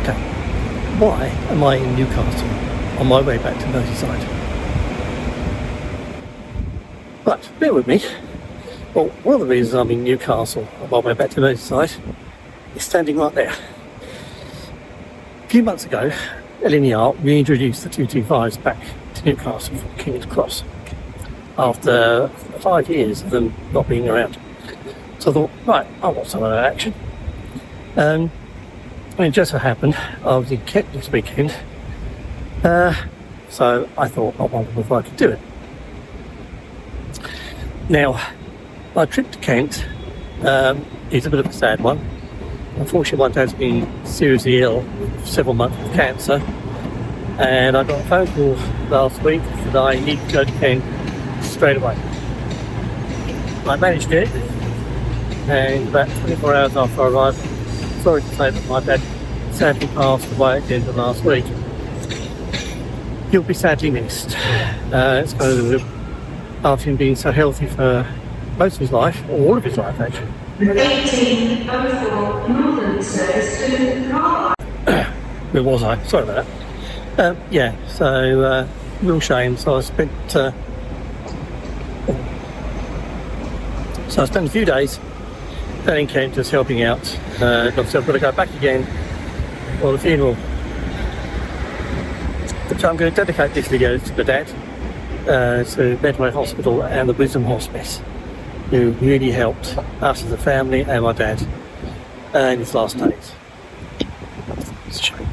Okay, why am I in Newcastle on my way back to Merseyside? But bear with me. Well, one of the reasons I'm in Newcastle on my way back to Merseyside is standing right there. A few months ago, LNER reintroduced the 225s back to Newcastle from King's Cross after 5 years of them not being around. So I thought, right, I want some of that action. And it just so happened I was in Kent this weekend, so I thought I wondered if I could do it. Now, my trip to Kent is a bit of a sad one. Unfortunately, my dad's been seriously ill for several months with cancer, and I got a phone call last week that I need to go to Kent straight away. I managed it, and about 24 hours after I arrived, sorry to say that my dad sadly passed away at the end of last week. He'll be sadly missed. It's kind of after him being so healthy for most of his life, or all of his life actually. 1804 Northern Service to Where was I? Sorry about that. Yeah, so real shame. So I spent a few days down in Kent just helping out. Obviously I've got to go back again for the funeral. So I'm going to dedicate this video to the dad, to Medway Hospital and the Wisdom Hospice, who really helped us as a family and my dad in his last days. It's a shame.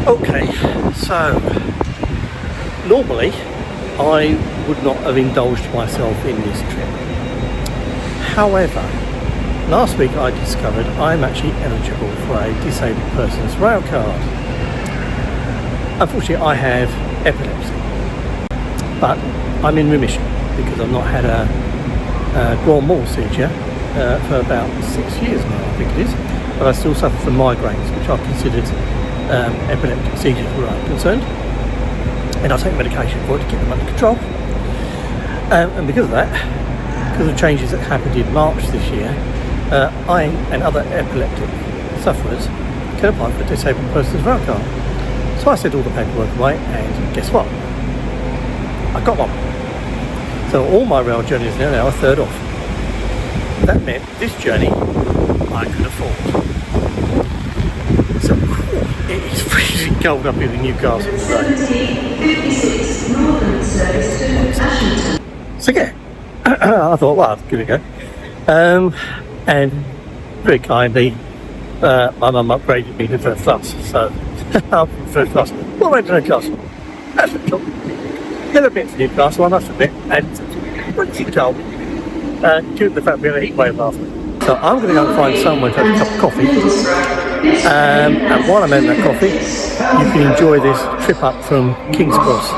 Okay, so normally I would not have indulged myself in this trip. However, last week I discovered I'm actually eligible for a disabled person's Railcard. Unfortunately I have epilepsy, but I'm in remission because I've not had a grand mal seizure for about 6 years now, I think it is, but I still suffer from migraines, which are considered epileptic seizures where I'm concerned, and I take medication for it to keep them under control. And because of that, because of changes that happened in March this year, I and other epileptic sufferers can apply for a disabled person's Railcard. So I sent all the paperwork away, and guess what? I got one. So all my rail journeys now are a third off. That meant this journey I could afford. So it is freezing cold up here in Newcastle today. 1756 Northern Service to Ashington. So yeah, I thought, well, I'll give it a go. And very kindly, my mum upgraded me to first class. So I'm first class. Well, I went to Newcastle. That's pretty cool. Never been to Newcastle, I must admit, and it's pretty cold due to the fact we had a heat wave last week. So I'm going to go and find somewhere to have a cup of coffee. And while I'm having that coffee, you can enjoy this trip up from King's Cross.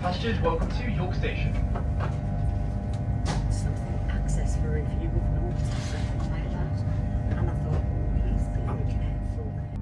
Passengers, welcome to York Station. Something access for review of notes or something like that. And I thought, he's being careful there.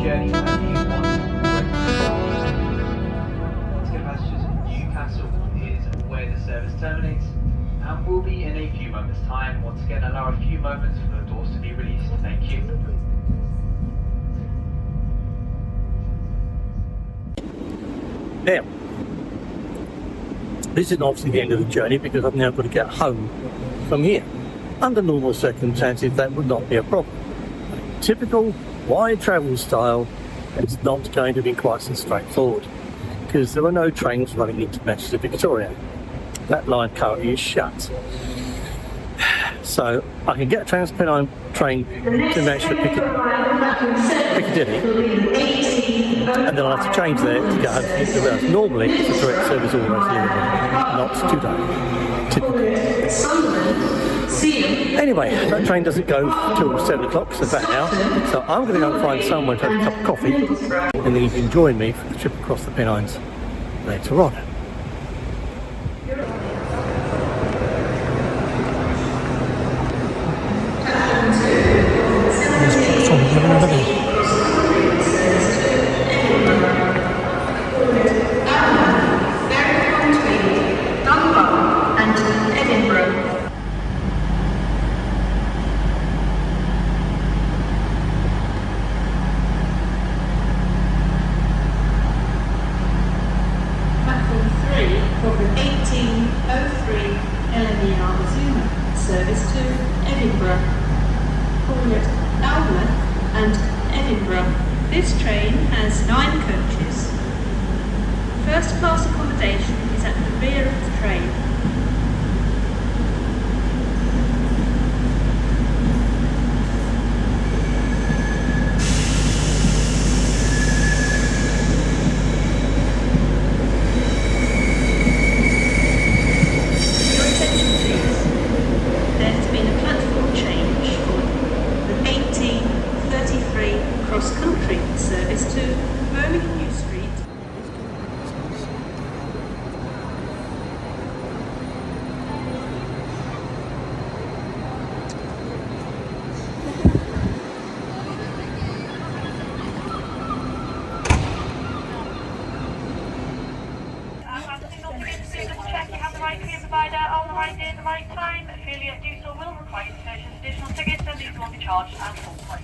journey and you want to get passengers in Newcastle is where the service terminates and will be in a few moments time. Once again, allow a few moments for the door be released. Thank you. Now, this is obviously the end of the journey because I've now got to get home from here. Under normal circumstances, that would not be a problem. Typical Wye travel style, it's not going to be quite so straightforward because there are no trains running into Manchester Victoria. That line currently is shut. So I can get a Transpennine train to Manchester Piccadilly, and then I'll have to change there to get home to Newton-le-Willows. Normally, it's a direct service all the way to Liverpool, not today. Typically. Anyway, that train doesn't go till 7 o'clock, so about now. So I'm going to go and find somewhere to have a cup of coffee, and then you can join me for the trip across the Pennines later on. Platform 3 for the 1803 LNER Azuma service to Edinburgh. Call it Alnmouth and Edinburgh. This train has 9 coaches. First class accommodation is at the rear of the train. Cross-country service to Birmingham New Street. Check you have the right ticket provider on the right day at the right time. Failure to do so will require to purchase additional tickets, and these will be charged at full price.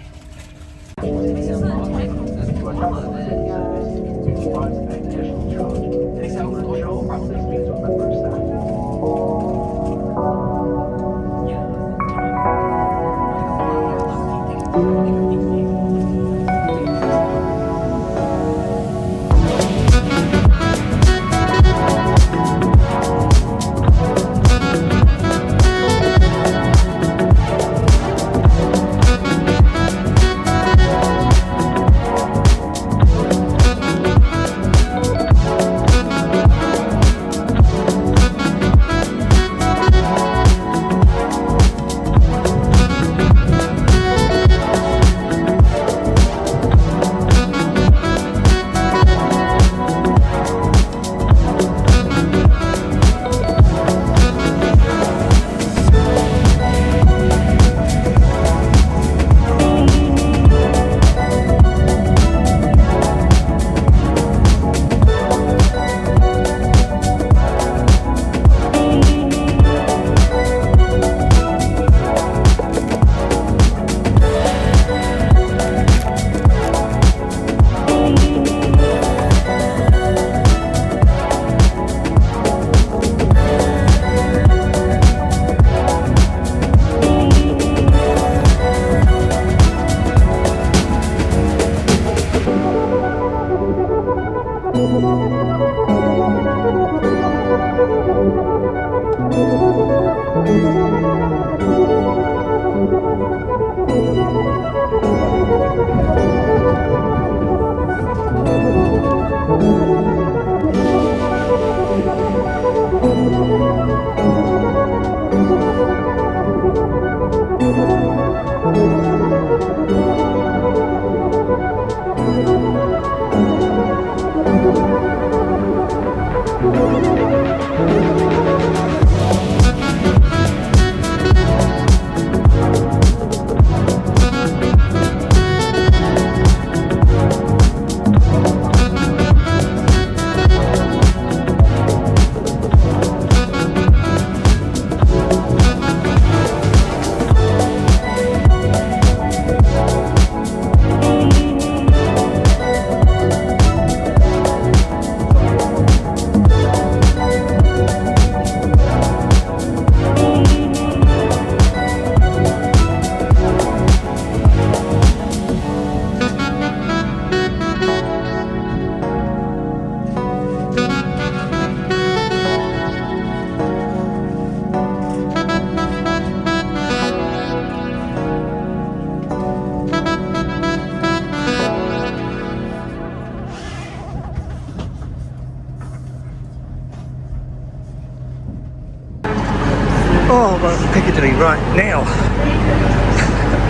Right, now,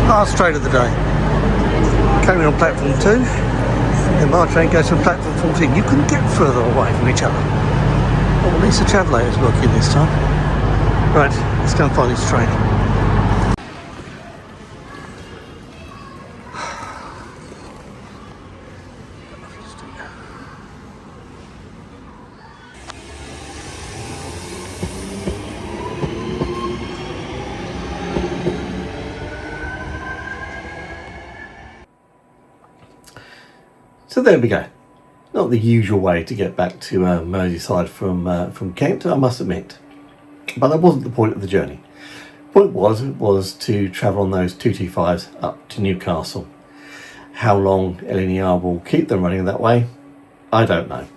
last train of the day. Coming on platform 2, and my train goes to platform 14. You couldn't get further away from each other. Well, at least the travelator's working this time. Right, let's go and find this train. So there we go. Not the usual way to get back to Merseyside from Kent, I must admit. But that wasn't the point of the journey. The point was to travel on those 225s up to Newcastle. How long LNER will keep them running that way, I don't know.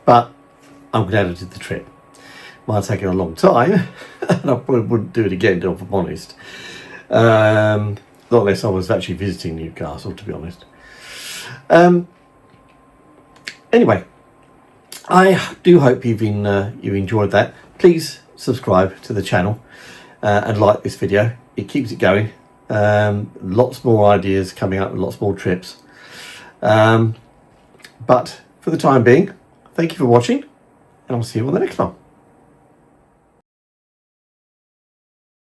But I'm glad I did the trip. Might have taken a long time, and I probably wouldn't do it again, if I'm honest. Not unless I was actually visiting Newcastle, to be honest. Anyway, I do hope you enjoyed that. Please subscribe to the channel and like this video. It keeps it going. Lots more ideas coming up, lots more trips. But for the time being, thank you for watching, and I'll see you on the next one.